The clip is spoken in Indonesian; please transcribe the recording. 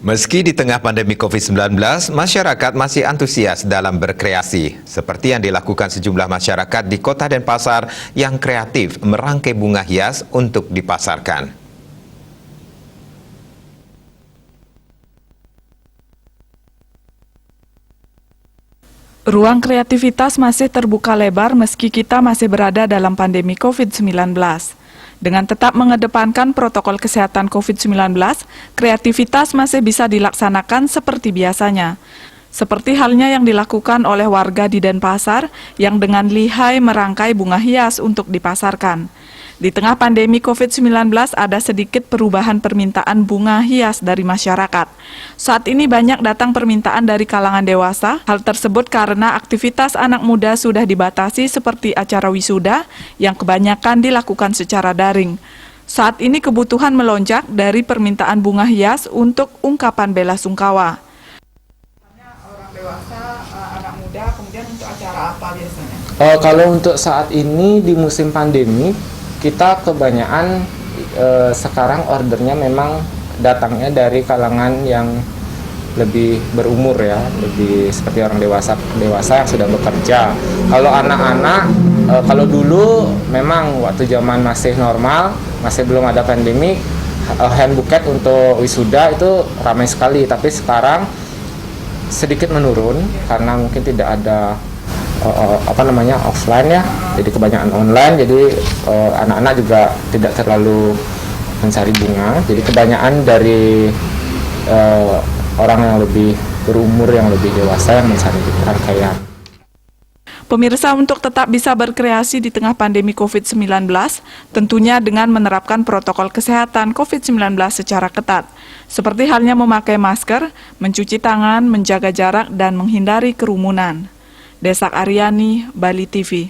Meski di tengah pandemi COVID-19, masyarakat masih antusias dalam berkreasi, seperti yang dilakukan sejumlah masyarakat di Kota Denpasar yang kreatif merangkai bunga hias untuk dipasarkan. Ruang kreativitas masih terbuka lebar meski kita masih berada dalam pandemi COVID-19. Dengan tetap mengedepankan protokol kesehatan COVID-19, kreativitas masih bisa dilaksanakan seperti biasanya. Seperti halnya yang dilakukan oleh warga di Denpasar yang dengan lihai merangkai bunga hias untuk dipasarkan. Di tengah pandemi COVID-19 ada sedikit perubahan permintaan bunga hias dari masyarakat. Saat ini banyak datang permintaan dari kalangan dewasa. Hal tersebut karena aktivitas anak muda sudah dibatasi seperti acara wisuda yang kebanyakan dilakukan secara daring. Saat ini kebutuhan melonjak dari permintaan bunga hias untuk ungkapan bela sungkawa. Orang dewasa, anak muda, kemudian untuk acara apa biasanya? Kalau untuk saat ini di musim pandemi, kita kebanyakan sekarang ordernya memang datangnya dari kalangan yang lebih berumur ya, lebih seperti orang dewasa yang sudah bekerja. Kalau anak-anak, kalau dulu memang waktu zaman masih normal, masih belum ada pandemi, hand bouquet untuk wisuda itu ramai sekali. Tapi sekarang sedikit menurun karena mungkin tidak ada offline ya, jadi kebanyakan online, jadi anak-anak juga tidak terlalu mencari bunga, jadi kebanyakan dari orang yang lebih berumur, yang lebih dewasa yang mencari rangkaian. Pemirsa, untuk tetap bisa berkreasi di tengah pandemi COVID-19, tentunya dengan menerapkan protokol kesehatan COVID-19 secara ketat, seperti halnya memakai masker, mencuci tangan, menjaga jarak, dan menghindari kerumunan. Desak Aryani, Bali TV.